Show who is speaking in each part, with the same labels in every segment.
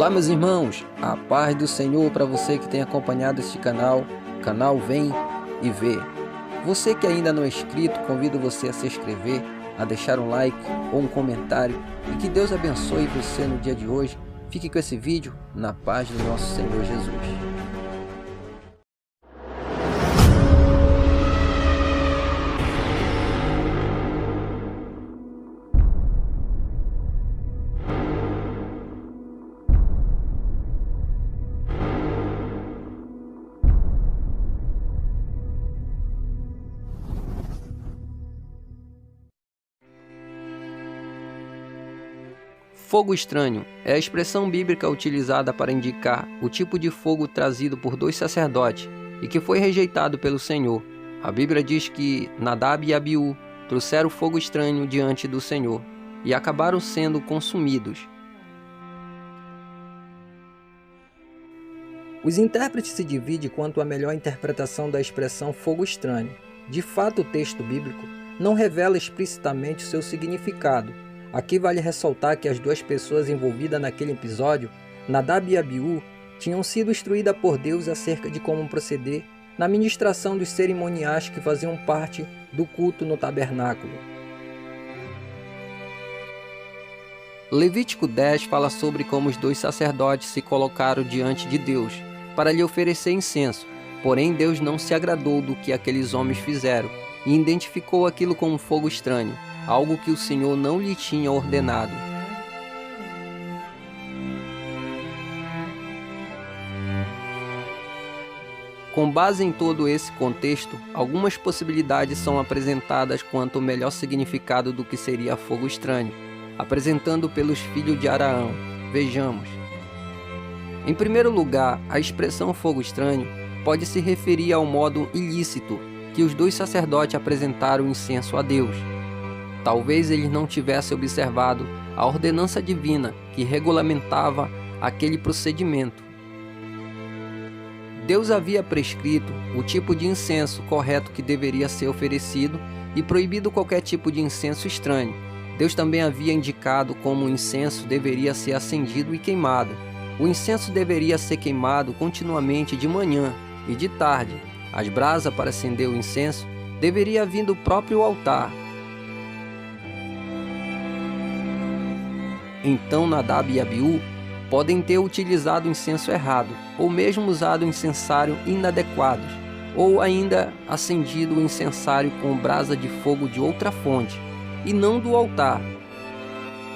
Speaker 1: Olá, meus irmãos, a paz do Senhor para você que tem acompanhado este canal, o canal Vem e Vê. Você que ainda não é inscrito, convido você a se inscrever, a deixar um like ou um comentário e que Deus abençoe você no dia de hoje. Fique com esse vídeo na paz do nosso Senhor Jesus. Fogo estranho é a expressão bíblica utilizada para indicar o tipo de fogo trazido por dois sacerdotes e que foi rejeitado pelo Senhor. A Bíblia diz que Nadab e Abiú trouxeram fogo estranho diante do Senhor e acabaram sendo consumidos. Os intérpretes se dividem quanto à melhor interpretação da expressão fogo estranho. De fato, o texto bíblico não revela explicitamente seu significado. Aqui vale ressaltar que as duas pessoas envolvidas naquele episódio, Nadab e Abiú, tinham sido instruídas por Deus acerca de como proceder na ministração dos cerimoniais que faziam parte do culto no tabernáculo. Levítico 10 fala sobre como os dois sacerdotes se colocaram diante de Deus para lhe oferecer incenso, porém Deus não se agradou do que aqueles homens fizeram e identificou aquilo como fogo estranho, algo que o Senhor não lhe tinha ordenado. Com base em todo esse contexto, algumas possibilidades são apresentadas quanto ao melhor significado do que seria fogo estranho, apresentando pelos filhos de Araão. Vejamos. Em primeiro lugar, a expressão fogo estranho pode se referir ao modo ilícito que os dois sacerdotes apresentaram incenso a Deus. Talvez eles não tivessem observado a ordenança divina que regulamentava aquele procedimento. Deus havia prescrito o tipo de incenso correto que deveria ser oferecido e proibido qualquer tipo de incenso estranho. Deus também havia indicado como o incenso deveria ser acendido e queimado. O incenso deveria ser queimado continuamente de manhã e de tarde. As brasas para acender o incenso deveriam vir do próprio altar. Então Nadab e Abiú podem ter utilizado o incenso errado, ou mesmo usado o incensário inadequados, ou ainda acendido o incensário com brasa de fogo de outra fonte, e não do altar.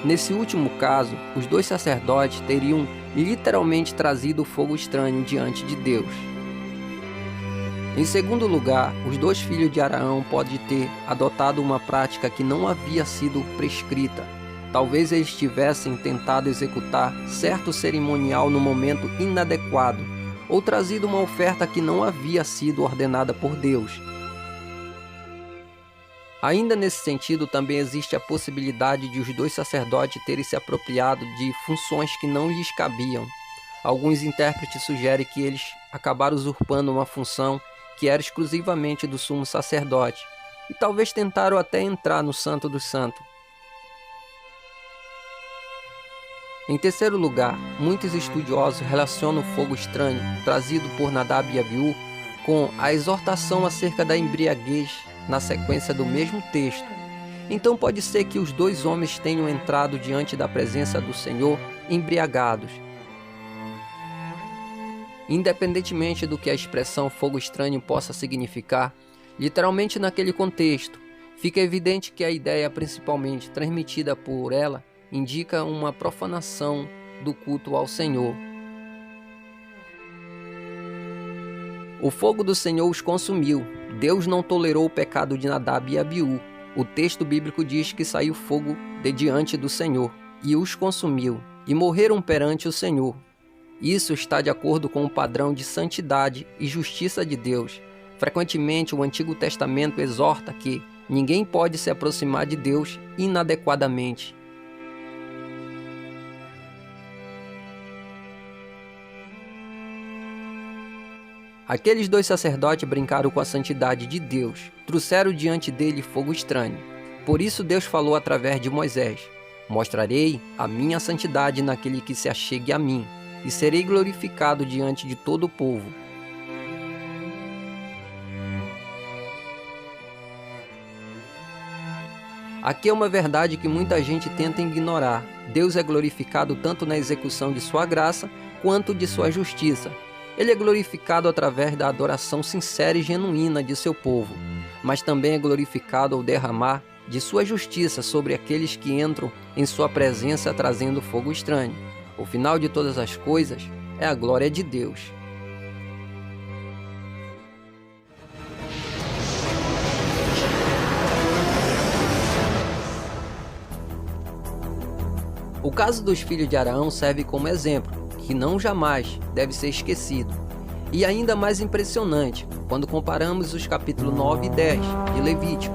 Speaker 1: Nesse último caso, os dois sacerdotes teriam literalmente trazido o fogo estranho diante de Deus. Em segundo lugar, os dois filhos de Araão podem ter adotado uma prática que não havia sido prescrita. Talvez eles tivessem tentado executar certo cerimonial no momento inadequado, ou trazido uma oferta que não havia sido ordenada por Deus. Ainda nesse sentido, também existe a possibilidade de os dois sacerdotes terem se apropriado de funções que não lhes cabiam. Alguns intérpretes sugerem que eles acabaram usurpando uma função que era exclusivamente do sumo sacerdote, e talvez tentaram até entrar no Santo dos Santos. Em terceiro lugar, muitos estudiosos relacionam o fogo estranho trazido por Nadab e Abiú com a exortação acerca da embriaguez na sequência do mesmo texto. Então pode ser que os dois homens tenham entrado diante da presença do Senhor embriagados. Independentemente do que a expressão fogo estranho possa significar, literalmente naquele contexto, fica evidente que a ideia principalmente transmitida por ela indica uma profanação do culto ao Senhor. O fogo do Senhor os consumiu. Deus não tolerou o pecado de Nadab e Abiú. O texto bíblico diz que saiu fogo de diante do Senhor e os consumiu, e morreram perante o Senhor. Isso está de acordo com o padrão de santidade e justiça de Deus. Frequentemente, o Antigo Testamento exorta que ninguém pode se aproximar de Deus inadequadamente. Aqueles dois sacerdotes brincaram com a santidade de Deus, trouxeram diante dele fogo estranho. Por isso Deus falou através de Moisés: Mostrarei a minha santidade naquele que se achegue a mim. e serei glorificado diante de todo o povo. Aqui é uma verdade que muita gente tenta ignorar. Deus é glorificado tanto na execução de sua graça, quanto de sua justiça. Ele é glorificado através da adoração sincera e genuína de seu povo, mas também é glorificado ao derramar de sua justiça sobre aqueles que entram em sua presença trazendo fogo estranho. O final de todas as coisas é a glória de Deus. O caso dos filhos de Araão serve como exemplo, que não jamais deve ser esquecido. E ainda mais impressionante, quando comparamos os capítulos 9 e 10 de Levítico.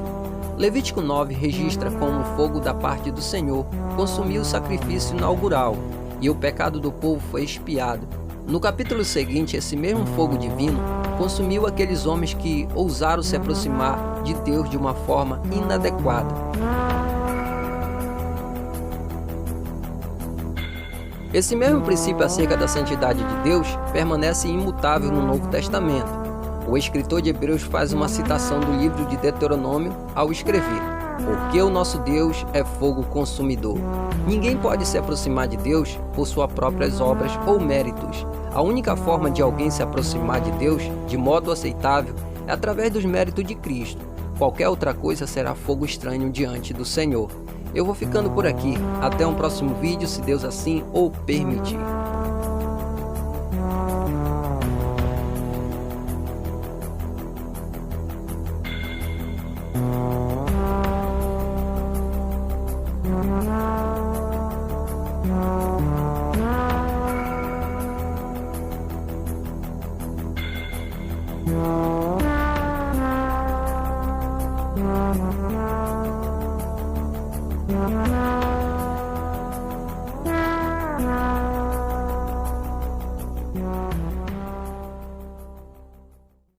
Speaker 1: Levítico 9 registra como o fogo da parte do Senhor consumiu o sacrifício inaugural, e o pecado do povo foi expiado. No capítulo seguinte, esse mesmo fogo divino consumiu aqueles homens que ousaram se aproximar de Deus de uma forma inadequada. Esse mesmo princípio acerca da santidade de Deus permanece imutável no Novo Testamento. O escritor de Hebreus faz uma citação do livro de Deuteronômio ao escrever: porque o nosso Deus é fogo consumidor. Ninguém pode se aproximar de Deus por suas próprias obras ou méritos. A única forma de alguém se aproximar de Deus de modo aceitável é através dos méritos de Cristo. Qualquer outra coisa será fogo estranho diante do Senhor. Eu vou ficando por aqui. Até um próximo vídeo, se Deus assim o permitir.
Speaker 2: No.